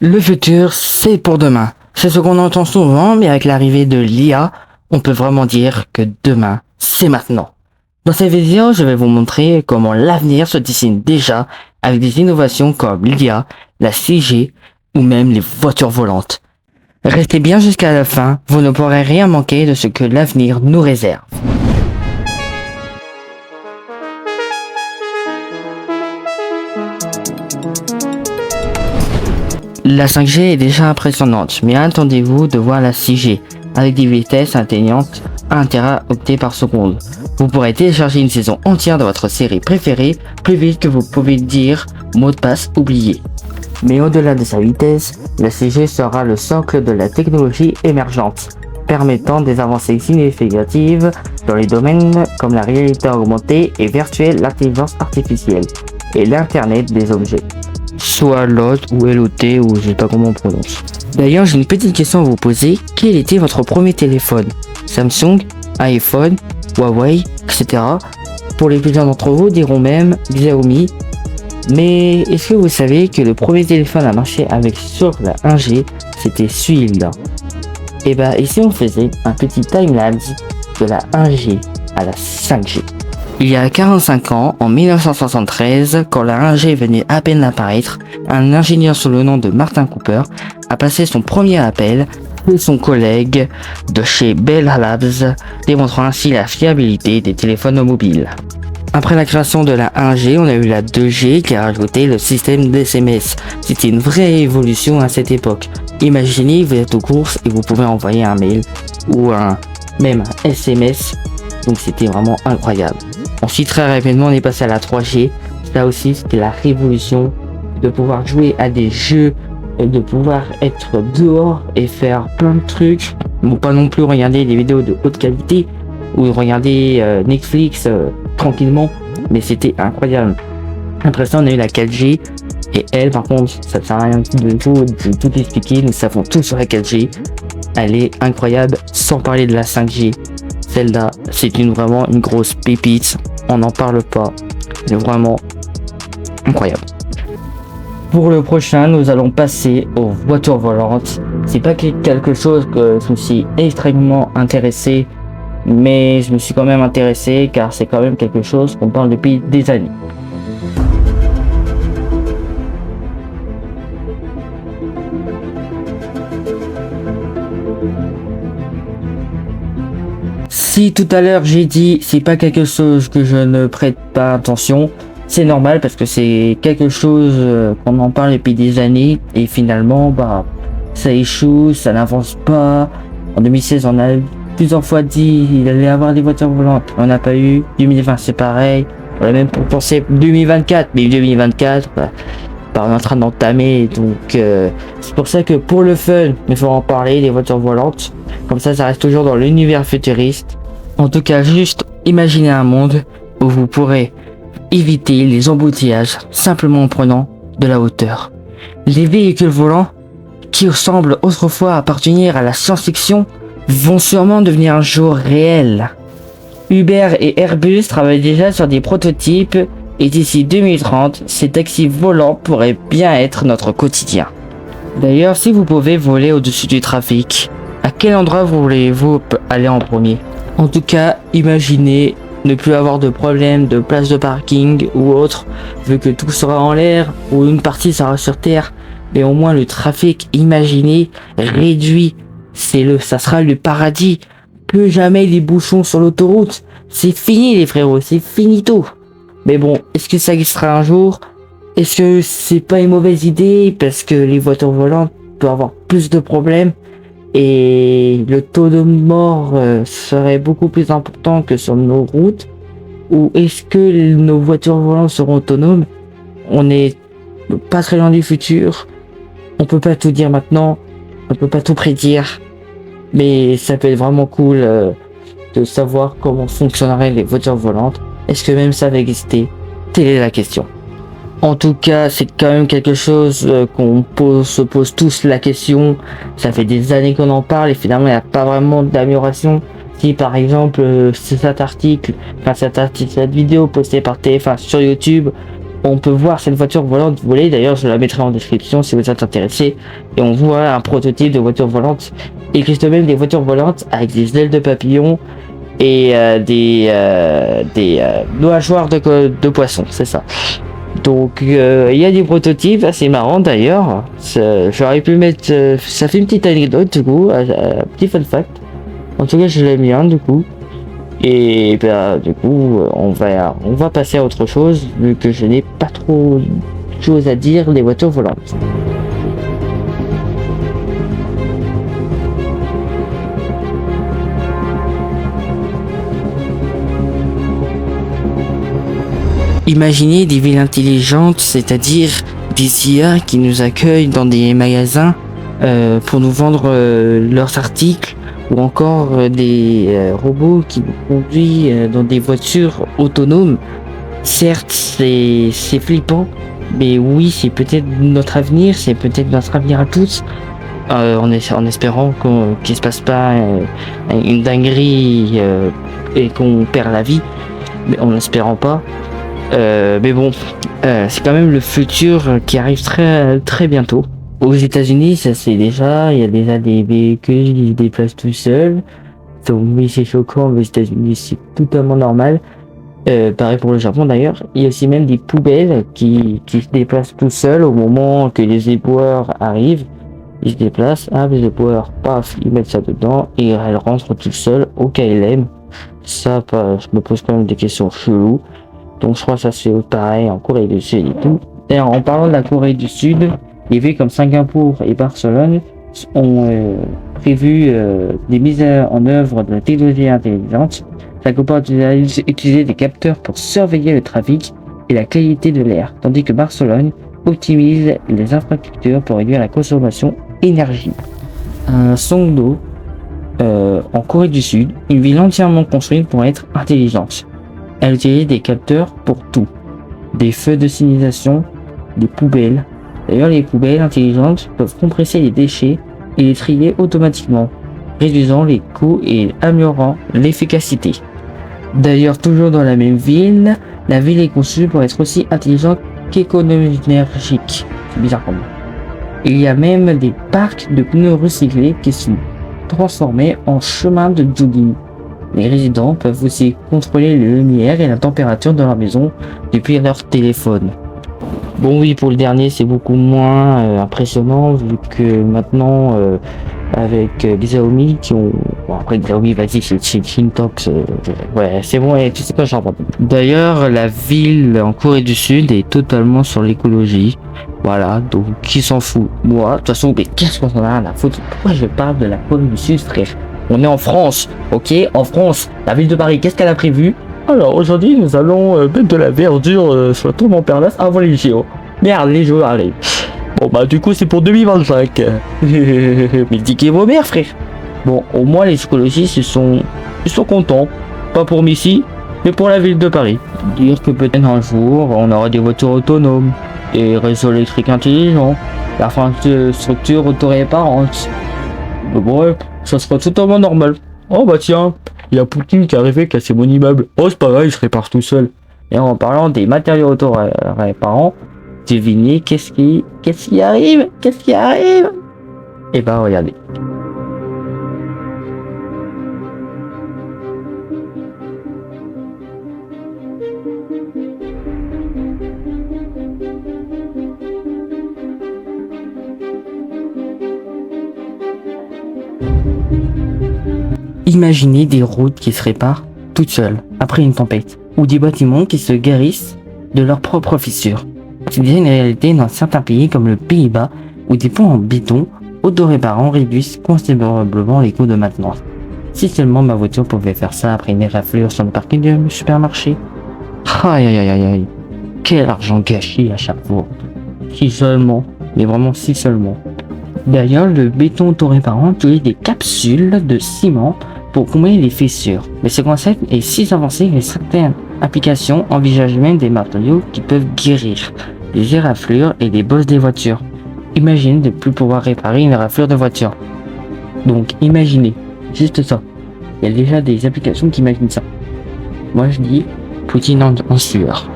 Le futur, c'est pour demain. C'est ce qu'on entend souvent, mais avec l'arrivée de l'IA, on peut vraiment dire que demain, c'est maintenant. Dans cette vidéo, je vais vous montrer comment l'avenir se dessine déjà avec des innovations comme l'IA, la 6G ou même les voitures volantes. Restez bien jusqu'à la fin, vous ne pourrez rien manquer de ce que l'avenir nous réserve. La 5G est déjà impressionnante, mais attendez-vous de voir la 6G, avec des vitesses atteignantes 1 Teraoctet par seconde. Vous pourrez télécharger une saison entière de votre série préférée plus vite que vous pouvez dire mot de passe oublié. Mais au-delà de sa vitesse, la 6G sera le socle de la technologie émergente, permettant des avancées significatives dans les domaines comme la réalité augmentée et virtuelle, l'intelligence artificielle et l'Internet des objets. Soit LOT ou LOT ou je sais pas comment on prononce. D'ailleurs, j'ai une petite question à vous poser. Quel était votre premier téléphone? Samsung, iPhone, Huawei, etc. Pour les plus jeunes d'entre vous diront même Xiaomi. Mais est-ce que vous savez que le premier téléphone à marcher avec sur la 1G, c'était celui-là? Et bah ici on faisait un petit timelapse de la 1G à la 5G. Il y a 45 ans, en 1973, quand la 1G venait à peine d'apparaître, un ingénieur sous le nom de Martin Cooper a passé son premier appel et son collègue de chez Bell Labs, démontrant ainsi la fiabilité des téléphones mobiles. Après la création de la 1G, on a eu la 2G qui a rajouté le système d'SMS. C'était une vraie évolution à cette époque. Imaginez, vous êtes aux courses et vous pouvez envoyer un mail ou même un SMS. Donc c'était vraiment incroyable. Ensuite, très rapidement, on est passé à la 3G. Là aussi, c'était la révolution de pouvoir jouer à des jeux, de pouvoir être dehors et faire plein de trucs. Bon, pas non plus regarder des vidéos de haute qualité ou regarder Netflix tranquillement, mais c'était incroyable. Après ça, on a eu la 4G et elle, par contre, ça sert à rien de tout expliquer. Nous savons tout sur la 4G. Elle est incroyable, sans parler de la 5G. Celle-là, c'est vraiment une grosse pépite. On n'en parle pas. C'est vraiment incroyable. Pour le prochain, nous allons passer aux voitures volantes. C'est pas quelque chose que je me suis extrêmement intéressé, mais je me suis quand même intéressé car c'est quand même quelque chose qu'on parle depuis des années. Si tout à l'heure j'ai dit c'est pas quelque chose que je ne prête pas attention, c'est normal parce que c'est quelque chose qu'on en parle depuis des années et finalement ça échoue, ça n'avance pas. En 2016 on a plusieurs fois dit il allait y avoir des voitures volantes, on n'a pas eu. 2020 c'est pareil, on a même pensé 2024, mais 2024 on est en train d'entamer, donc c'est pour ça que pour le fun il faut en parler des voitures volantes, comme ça reste toujours dans l'univers futuriste. En tout cas, juste imaginez un monde où vous pourrez éviter les embouteillages simplement en prenant de la hauteur. Les véhicules volants qui semblent autrefois appartenir à la science-fiction vont sûrement devenir un jour réel. Uber et Airbus travaillent déjà sur des prototypes et d'ici 2030, ces taxis volants pourraient bien être notre quotidien. D'ailleurs, si vous pouvez voler au-dessus du trafic, à quel endroit voulez-vous aller en premier? En tout cas, imaginez ne plus avoir de problème de place de parking ou autre, vu que tout sera en l'air ou une partie sera sur terre, mais au moins le trafic, imaginez, réduit. Ça sera le paradis. Plus jamais les bouchons sur l'autoroute. C'est fini les frérots, c'est finito. Mais bon, est-ce que ça existera un jour? Est-ce que c'est pas une mauvaise idée parce que les voitures volantes peuvent avoir plus de problèmes et le taux de mort serait beaucoup plus important que sur nos routes? Ou est-ce que nos voitures volantes seront autonomes? On est pas très loin du futur. On peut pas tout dire maintenant. On peut pas tout prédire. Mais ça peut être vraiment cool de savoir comment fonctionneraient les voitures volantes. Est-ce que même ça va exister? Telle est la question. En tout cas, c'est quand même quelque chose se pose tous la question. Ça fait des années qu'on en parle et finalement il n'y a pas vraiment d'amélioration. Si par exemple cette vidéo postée par TF1 sur YouTube On peut voir cette voiture volante voler, d'ailleurs je la mettrai en description si vous êtes intéressé. Et on voit un prototype de voiture volante. Il existe même des voitures volantes avec des ailes de papillon et des nageoires de poisson, c'est ça. Donc il y a des prototypes assez marrants d'ailleurs. J'aurais pu mettre, ça fait une petite anecdote du coup, un petit fun fact. En tout cas je l'ai mis du coup. Et bah, du coup, on va passer à autre chose, vu que je n'ai pas trop de choses à dire des voitures volantes. Imaginez des villes intelligentes, c'est-à-dire des IA qui nous accueillent dans des magasins pour nous vendre leurs articles, ou encore des robots qui nous conduisent dans des voitures autonomes. Certes, c'est flippant, mais oui, c'est peut-être notre avenir, c'est peut-être notre avenir à tous, en espérant qu'il se passe pas une dinguerie et qu'on perd la vie, mais en espérant pas. Mais bon, c'est quand même le futur qui arrive très, très bientôt. Aux États-Unis, ça c'est déjà, il y a déjà des véhicules qui se déplacent tout seuls. Donc oui, c'est choquant, mais aux États-Unis c'est totalement normal. Pareil pour le Japon d'ailleurs. Il y a aussi même des poubelles qui se déplacent tout seuls au moment que les éboueurs arrivent. Ils se déplacent, les éboueurs, paf, ils mettent ça dedans et elles rentrent tout seuls au KLM. Ça, je me pose quand même des questions cheloues. Donc je crois que ça se fait pareil en Corée du Sud et tout. D'ailleurs, en parlant de la Corée du Sud, les villes comme Singapour et Barcelone ont prévu des mises en œuvre de la technologie intelligente. Ça comporte utiliser des capteurs pour surveiller le trafic et la qualité de l'air, tandis que Barcelone optimise les infrastructures pour réduire la consommation énergie. À Songdo, en Corée du Sud, une ville entièrement construite pour être intelligente. Elle utilise des capteurs pour tout. Des feux de signalisation, des poubelles. D'ailleurs, les poubelles intelligentes peuvent compresser les déchets et les trier automatiquement, réduisant les coûts et améliorant l'efficacité. D'ailleurs, toujours dans la même ville, la ville est conçue pour être aussi intelligente qu'économique. C'est bizarre quand même. Il y a même des parcs de pneus recyclés qui sont transformés en chemins de jogging. Les résidents peuvent aussi contrôler les lumières et la température de leur maison depuis leur téléphone. Bon oui, pour le dernier, c'est beaucoup moins impressionnant vu que maintenant, avec les Xiaomi qui ont... Bon, après Xiaomi, vas-y, c'est Shintox, ouais, c'est bon, et tu sais quoi, j'en parle. D'ailleurs, la ville en Corée du Sud est totalement sur l'écologie. Voilà, donc qui s'en fout? Moi, de toute façon, mais qu'est-ce qu'on en a à foutre? Pourquoi je parle de la Corée du Sud, frère? On est en France, ok? En France, la ville de Paris, qu'est-ce qu'elle a prévu? Alors aujourd'hui, nous allons mettre de la verdure sur la tour Montparnasse avant les JO. Merde, les JO arrivent. Bon bah du coup c'est pour 2025. Mais diquez vos mères, frère. Bon, au moins les écologistes ils sont contents. Pas pour Missy, mais pour la ville de Paris. Dire que peut-être un jour on aura des voitures autonomes, des réseaux électriques intelligents, la infrastructure autoréparante. Bref, ça sera totalement normal. Oh bah tiens, il y a Poutine qui est arrivé casser mon immeuble. Oh c'est pas grave, il se répare tout seul. Et en parlant des matériaux autoréparants, devinez qu'est-ce qui arrive? Et bah regardez. Imaginez des routes qui se réparent toutes seules après une tempête, ou des bâtiments qui se guérissent de leurs propres fissures. C'est déjà une réalité dans certains pays comme le Pays-Bas, où des ponts en béton autoréparants réduisent considérablement les coûts de maintenance. Si seulement ma voiture pouvait faire ça après une éraflure sur le parking du supermarché. Aïe aïe aïe aïe, quel argent gâché à chaque fois. Si seulement, mais vraiment si seulement. D'ailleurs, le béton autoréparant utilise des capsules de ciment pour combler les fissures. Mais ce concept est si avancé que certaines applications envisagent même des matériaux qui peuvent guérir les éraflures et les bosses des voitures. Imaginez de ne plus pouvoir réparer une éraflure de voiture. Donc imaginez, juste ça. Il y a déjà des applications qui imaginent ça. Moi je dis Poutine en sueur.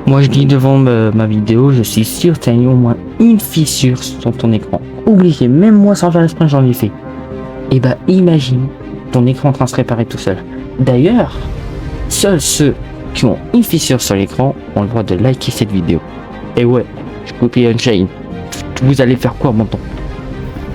Moi je dis devant ma vidéo, je suis sûr que tu as eu au moins une fissure sur ton écran. Obligé, même moi sans faire exprès j'en ai fait. Et bah imagine ton écran en train de se réparer tout seul. D'ailleurs, seuls ceux qui ont une fissure sur l'écran ont le droit de liker cette vidéo. Et ouais, je copie Unchained. Vous allez faire quoi maintenant?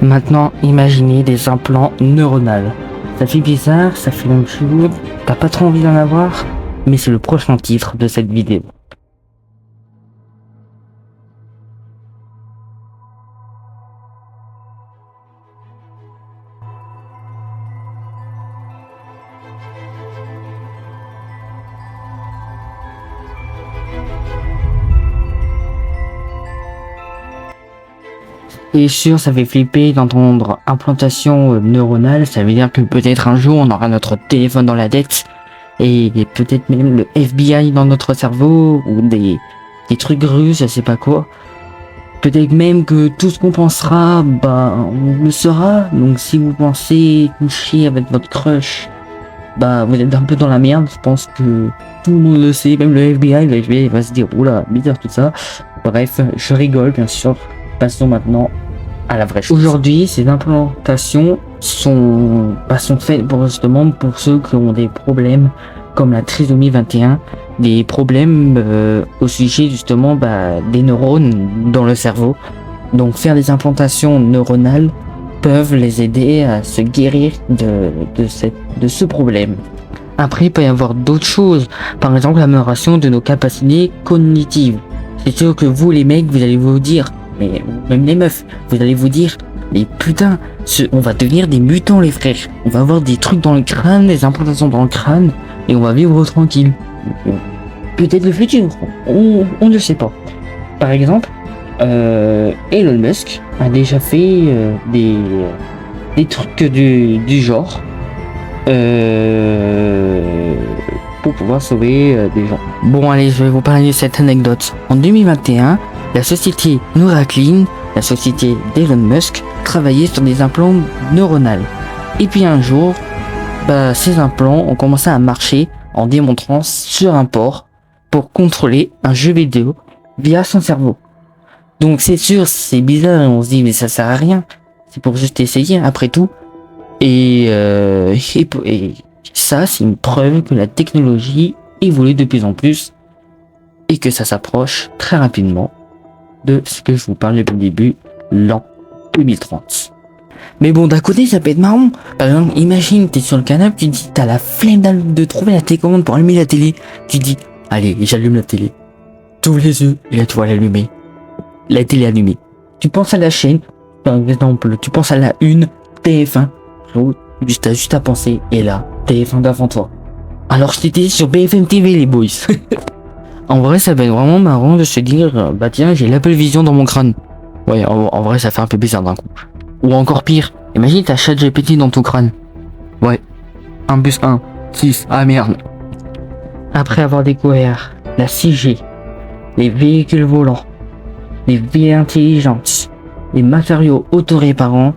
Maintenant, imaginez des implants neuronaux. Ça fait bizarre, ça fait un chelou, t'as pas trop envie d'en avoir, mais c'est le prochain titre de cette vidéo. Et sûr, ça fait flipper d'entendre implantation neuronale, ça veut dire que peut-être un jour on aura notre téléphone dans la tête, et peut-être même le FBI dans notre cerveau, ou des trucs russes, je sais pas quoi. Peut-être même que tout ce qu'on pensera, bah on le saura, donc si vous pensez coucher avec votre crush, bah vous êtes un peu dans la merde, je pense que tout le monde le sait, même le FBI va se dire, oula, bizarre tout ça. Bref, je rigole bien sûr, passons maintenant à la vraie chose. Aujourd'hui, ces implantations sont faites justement pour ceux qui ont des problèmes comme la trisomie 21, des problèmes au sujet justement des neurones dans le cerveau. Donc faire des implantations neuronales peuvent les aider à se guérir de ce problème. Après, il peut y avoir d'autres choses, par exemple l'amélioration de nos capacités cognitives. C'est sûr que vous les mecs, vous allez vous dire, mais même les meufs, vous allez vous dire, mais putain, on va devenir des mutants les frères. On va avoir des trucs dans le crâne, des implantations dans le crâne, et on va vivre tranquille. Peut-être le futur, on ne sait pas. Par exemple, Elon Musk a déjà fait des trucs du genre pour pouvoir sauver des gens. Bon allez, je vais vous parler de cette anecdote. En 2021, la société Neuralink, la société d'Elon Musk, travaillait sur des implants neuronaux. Et puis un jour, ces implants ont commencé à marcher en démontrant sur un port pour contrôler un jeu vidéo via son cerveau. Donc c'est sûr, c'est bizarre et on se dit mais ça sert à rien. C'est pour juste essayer après tout. Et ça, c'est une preuve que la technologie évolue de plus en plus et que ça s'approche très rapidement de ce que je vous parle depuis le début, l'an 2030. Mais bon, d'un côté, ça peut être marrant. Par exemple, imagine, t'es sur le canapé, tu dis, t'as la flemme de trouver la télécommande pour allumer la télé. Tu dis, allez, j'allume la télé. T'ouvres les yeux, et là, tu vois l'allumer. La télé allumée. Tu penses à la chaîne, par exemple, tu penses à la une, TF1. T'as juste à penser, et là, TF1 devant toi. Alors, j'étais sur BFM TV, les boys. En vrai, ça va être vraiment marrant de se dire, bah tiens, j'ai l'Apple Vision dans mon crâne. Ouais, en vrai, ça fait un peu bizarre d'un coup. Ou encore pire, imagine t'as ChatGPT dans ton crâne. Ouais. 1 plus 1, 6. Ah merde. Après avoir découvert la 6G, les véhicules volants, les villes intelligentes, les matériaux autoréparants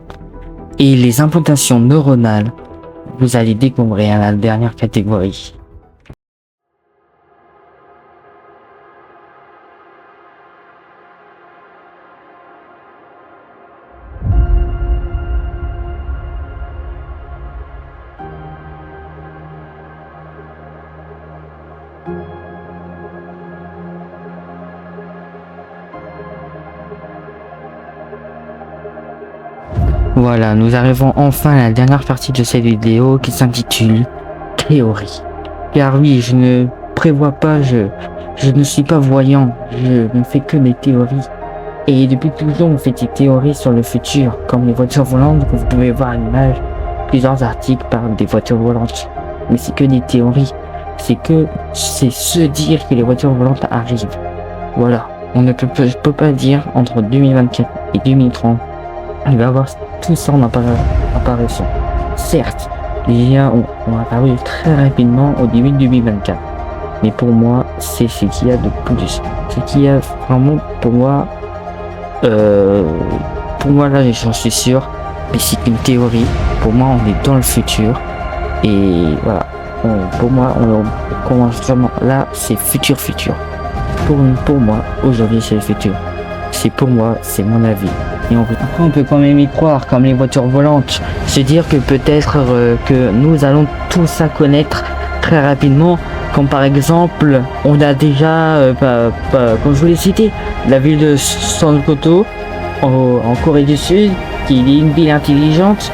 et les implantations neuronales, vous allez découvrir la dernière catégorie. Voilà, nous arrivons enfin à la dernière partie de cette vidéo qui s'intitule Théorie. Car oui, je ne prévois pas, je ne suis pas voyant, je ne fais que des théories. Et depuis toujours, on fait des théories sur le futur, comme les voitures volantes, que vous pouvez voir à l'image. Plusieurs articles parlent des voitures volantes. Mais c'est que des théories. C'est se dire que les voitures volantes arrivent. Voilà. On ne peut pas dire entre 2024 et 2030. Il va y avoir tout ça en apparition. Certes, les IA ont apparu très rapidement au début de 2024. Mais pour moi, c'est ce qu'il y a de plus. Ce qu'il y a vraiment, pour moi là, j'en suis sûr. Mais c'est qu'une théorie. Pour moi, on est dans le futur. Et voilà. Pour moi, on commence vraiment. Là, c'est futur. pour moi, aujourd'hui c'est le futur. C'est pour moi, c'est mon avis. Et après, on peut quand même y croire, comme les voitures volantes. Se dire que peut-être que nous allons tous ça connaître très rapidement. Comme par exemple, on a déjà, comme je vous l'ai cité, la ville de Sankoto en Corée du Sud, qui est une ville intelligente,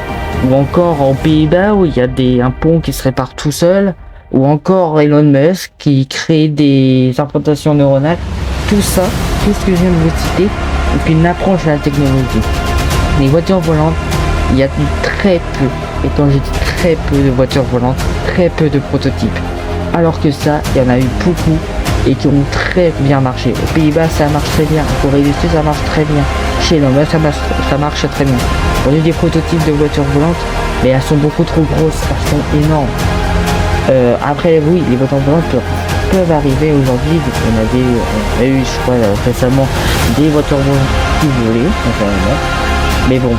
ou encore aux Pays-Bas où il y a un pont qui se répare tout seul, ou encore Elon Musk qui crée des implantations neuronales. Tout ça, tout ce que je viens de vous citer, est une approche de la technologie. Les voitures volantes, il y a très peu, et quand je dis très peu de voitures volantes, très peu de prototypes. Alors que ça, il y en a eu beaucoup et qui ont très bien marché. Aux Pays-Bas, ça marche très bien. En Corée du Sud, ça marche très bien. Chez Elon Musk, ça marche très bien. On a eu des prototypes de voitures volantes, mais elles sont beaucoup trop grosses, elles sont énormes. Après, oui, les voitures volantes peuvent arriver aujourd'hui. On a eu, je crois, récemment des voitures volantes qui volaient, mais bon,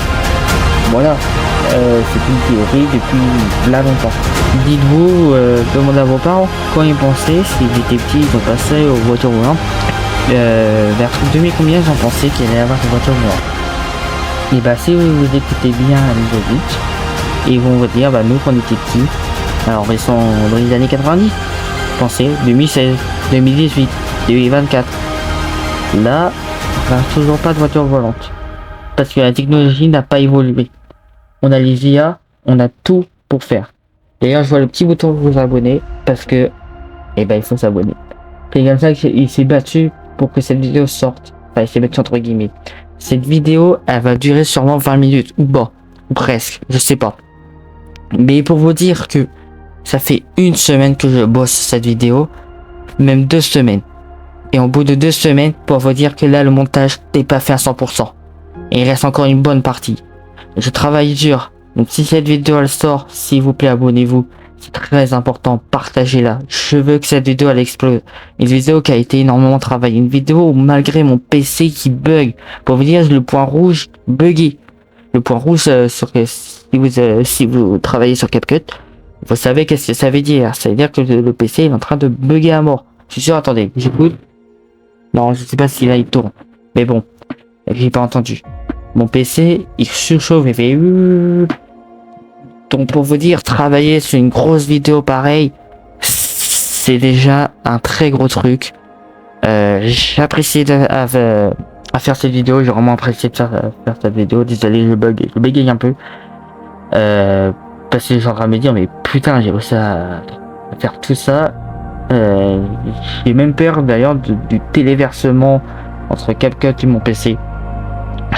voilà. C'est une théorie depuis là longtemps. Dites-vous, demandez à vos parents quand ils pensaient, s'ils étaient petits, ils ont passé aux voitures volantes. Vers 2000 combien ils ont pensé qu'il allait y avoir des voitures volantes. Et bah si vous écoutez bien les adultes, ils vont vous dire, nous quand on était petits, alors ils sont dans les années 90, pensez 2016, 2018, 2024. Là, on n'a toujours pas de voiture volante. Parce que la technologie n'a pas évolué. On a les IA, on a tout pour faire. D'ailleurs, je vois le petit bouton pour vous abonner parce que, il faut s'abonner. C'est comme ça qu'il s'est battu pour que cette vidéo sorte. Enfin, il s'est battu entre guillemets. Cette vidéo, elle va durer sûrement 20 minutes ou presque, je sais pas. Mais pour vous dire que ça fait une semaine que je bosse cette vidéo, même 2 semaines. Et au bout de 2 semaines, pour vous dire que là, le montage n'est pas fait à 100%. Et il reste encore une bonne partie. Je travaille dur. Donc si cette vidéo elle sort, s'il vous plaît abonnez-vous. C'est très important, partagez-la. Je veux que cette vidéo elle explose. Une vidéo qui a été énormément travaillée. Une vidéo où malgré mon PC qui bug. Pour vous dire, le point rouge bugué. Le point rouge si vous travaillez sur CapCut, vous savez qu'est-ce que ça veut dire. Ça veut dire que le PC est en train de bugger à mort. Je suis sûr, attendez, j'écoute. Non, je sais pas si là il tourne. Mais bon, j'ai pas entendu. Mon PC, il surchauffe, il fait... Donc pour vous dire, travailler sur une grosse vidéo pareille, c'est déjà un très gros truc. J'apprécie à faire cette vidéo, j'ai vraiment apprécié de faire cette vidéo. Désolé, je bégaye un peu. Parce que genre à me dire, mais putain, j'ai réussi à faire tout ça. J'ai même peur d'ailleurs du téléversement entre CapCut et mon PC.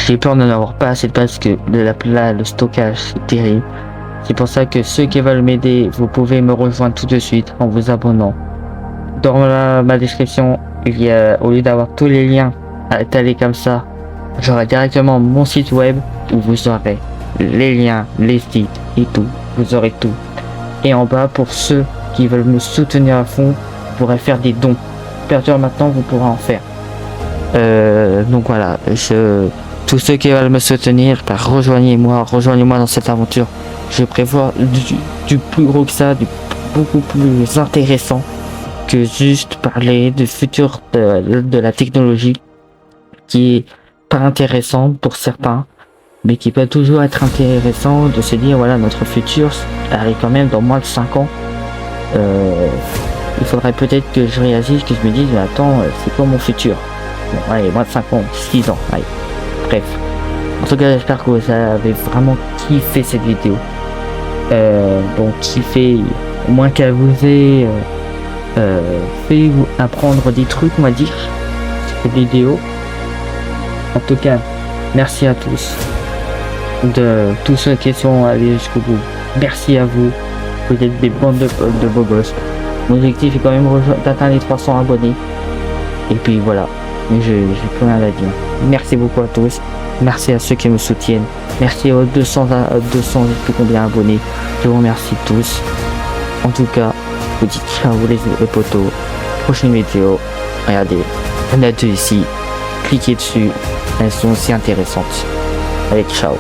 J'ai peur de n'avoir pas assez de place, que le stockage c'est terrible. C'est pour ça que ceux qui veulent m'aider, vous pouvez me rejoindre tout de suite en vous abonnant. Dans ma description, il y a, au lieu d'avoir tous les liens à étaler comme ça, j'aurai directement mon site web où vous aurez les liens, les sites et tout. Vous aurez tout. Et en bas, pour ceux qui veulent me soutenir à fond, vous pourrez faire des dons. À partir de maintenant, vous pourrez en faire. Donc voilà, tous ceux qui veulent me soutenir, rejoignez-moi dans cette aventure. Je prévois du plus gros que ça, du beaucoup plus intéressant que juste parler du futur de la technologie, qui est pas intéressant pour certains, mais qui peut toujours être intéressant de se dire, voilà, notre futur arrive quand même dans moins de 5 ans. Il faudrait peut-être que je réagisse, que je me dise, attends, c'est quoi mon futur? Bon, allez, moins de 5 ans, 6 ans, allez. Bref. En tout cas, j'espère que vous avez vraiment kiffé cette vidéo. Bon, kiffé, au moins qu'elle vous ait fait vous apprendre des trucs, on va dire, cette vidéo. En tout cas, merci à tous. De tous ceux qui sont allés jusqu'au bout. Merci à vous. Vous êtes des bandes de beaux gosses. Mon objectif est quand même d'atteindre les 300 abonnés. Et puis voilà. J'ai plus rien à dire. Merci beaucoup à tous. Merci à ceux qui me soutiennent. Merci aux 200 je sais plus combien abonnés. Je vous remercie tous. En tout cas, je vous dis ciao les potos. Prochaine vidéo. Regardez. Il y en a 2 ici. Cliquez dessus. Elles sont aussi intéressantes. Allez, ciao.